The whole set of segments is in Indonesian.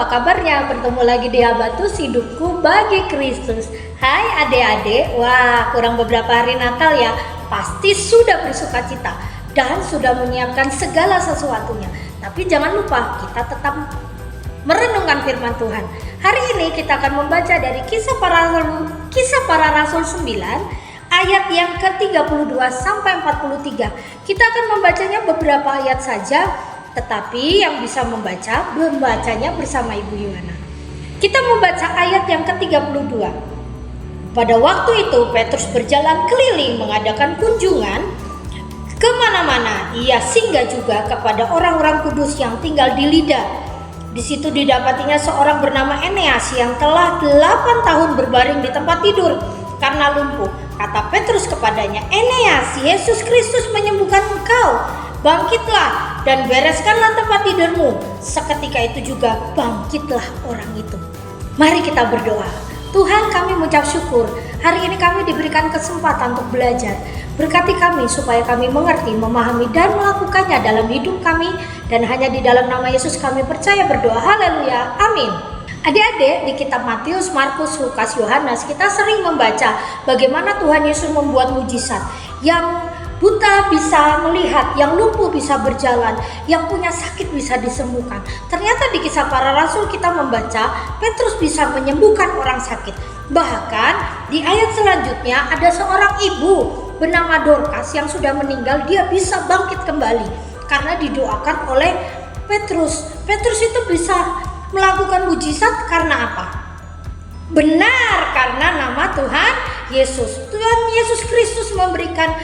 apa kabarnya? Bertemu lagi di Habatus Hidupku Bagi Kristus. Hai adik-adik, wah kurang beberapa hari Natal ya. Pasti sudah bersuka cita dan sudah menyiapkan segala sesuatunya. Tapi jangan lupa kita tetap merenungkan firman Tuhan. Hari ini kita akan membaca dari Kisah Para Rasul 9 ayat yang ke-32 sampai 43. Kita akan membacanya beberapa ayat saja, tetapi yang bisa membacanya bersama Ibu Yuhana. Kita membaca ayat yang ke-32. Pada waktu itu Petrus berjalan keliling mengadakan kunjungan kemana-mana. Ia singgah juga kepada orang-orang kudus yang tinggal di Lida. Di situ didapatinya seorang bernama Eneas yang telah 8 tahun berbaring di tempat tidur karena lumpuh. Kata Petrus kepadanya, "Eneas, Yesus Kristus menyembuhkan engkau. Bangkitlah dan bereskanlah tempat tidurmu." Seketika itu juga bangkitlah orang itu. Mari kita berdoa. Tuhan, kami mengucap syukur. Hari ini kami diberikan kesempatan untuk belajar. Berkati kami supaya kami mengerti, memahami dan melakukannya dalam hidup kami. Dan hanya di dalam nama Yesus kami percaya berdoa. Haleluya. Amin. Adik-adik, di kitab Matius, Markus, Lukas, Yohanes kita sering membaca bagaimana Tuhan Yesus membuat mujizat. Yang buta bisa melihat, yang lumpuh bisa berjalan, yang punya sakit bisa disembuhkan. Ternyata di Kisah Para Rasul kita membaca Petrus bisa menyembuhkan orang sakit. Bahkan di ayat selanjutnya ada seorang ibu bernama Dorcas yang sudah meninggal, dia bisa bangkit kembali karena didoakan oleh Petrus. Petrus itu bisa melakukan mujizat karena apa? Benar, karena nama Tuhan Yesus. Tuhan Yesus Kristus memberikan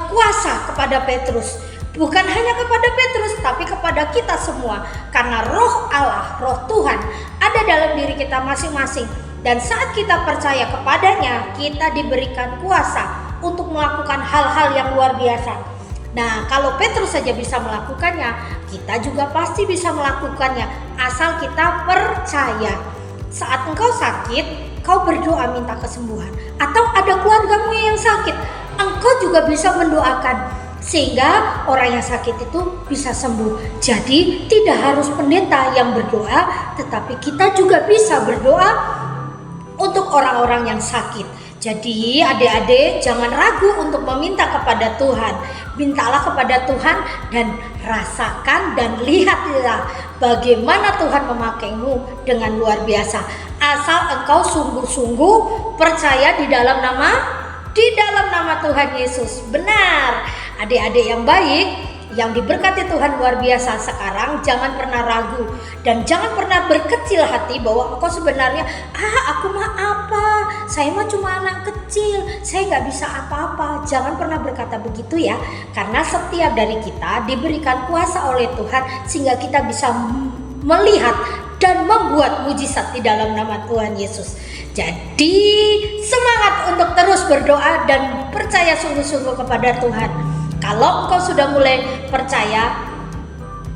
kuasa kepada Petrus. Bukan hanya kepada Petrus, tapi kepada kita semua. Karena roh Allah, roh Tuhan ada dalam diri kita masing-masing. Dan saat kita percaya kepadanya, kita diberikan kuasa untuk melakukan hal-hal yang luar biasa. Nah, kalau Petrus saja bisa melakukannya, kita juga pasti bisa melakukannya, asal kita percaya. Saat engkau sakit, kau berdoa minta kesembuhan. Atau ada keluargamu yang sakit, engkau juga bisa mendoakan sehingga orang yang sakit itu bisa sembuh. Jadi tidak harus pendeta yang berdoa, tetapi kita juga bisa berdoa untuk orang-orang yang sakit. Jadi adik-adik jangan ragu untuk meminta kepada Tuhan. Mintalah kepada Tuhan dan rasakan dan lihatlah bagaimana Tuhan memakaimu dengan luar biasa. Asal engkau sungguh-sungguh percaya di dalam nama Tuhan Yesus. Benar, adik-adik yang baik, yang diberkati Tuhan luar biasa, sekarang jangan pernah ragu dan jangan pernah berkecil hati bahwa engkau sebenarnya aku mah apa, saya mah cuma anak kecil, saya gak bisa apa-apa. Jangan pernah berkata begitu ya, karena setiap dari kita diberikan kuasa oleh Tuhan sehingga kita bisa melihat dan membuat mujizat di dalam nama Tuhan Yesus. Jadi semangat untuk terus berdoa dan percaya sungguh-sungguh kepada Tuhan. Kalau engkau sudah mulai percaya,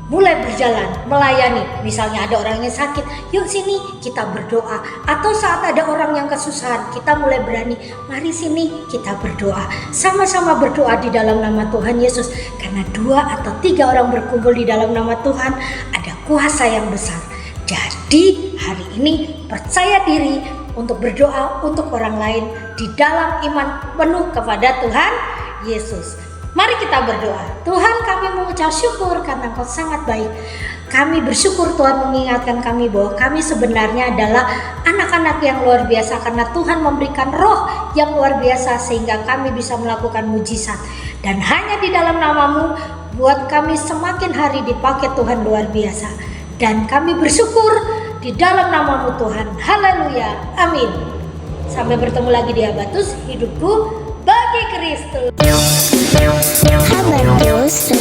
mulai berjalan, melayani, misalnya ada orang yang sakit, yuk sini kita berdoa. Atau saat ada orang yang kesusahan, kita mulai berani, mari sini kita berdoa. Sama-sama berdoa di dalam nama Tuhan Yesus. Karena 2 atau 3 orang berkumpul di dalam nama Tuhan, ada kuasa yang besar. Jadi hari ini percaya diri untuk berdoa untuk orang lain di dalam iman penuh kepada Tuhan Yesus. Mari kita berdoa. Tuhan, kami mengucap syukur karena Engkau sangat baik. Kami bersyukur Tuhan mengingatkan kami bahwa kami sebenarnya adalah anak-anak yang luar biasa karena Tuhan memberikan roh yang luar biasa sehingga kami bisa melakukan mujizat. Dan hanya di dalam nama-Mu buat kami semakin hari dipakai Tuhan luar biasa. Dan kami bersyukur di dalam nama-Mu Tuhan. Haleluya. Amin. Sampai bertemu lagi di Habatus Hidupku Bagi Kristus. Habatus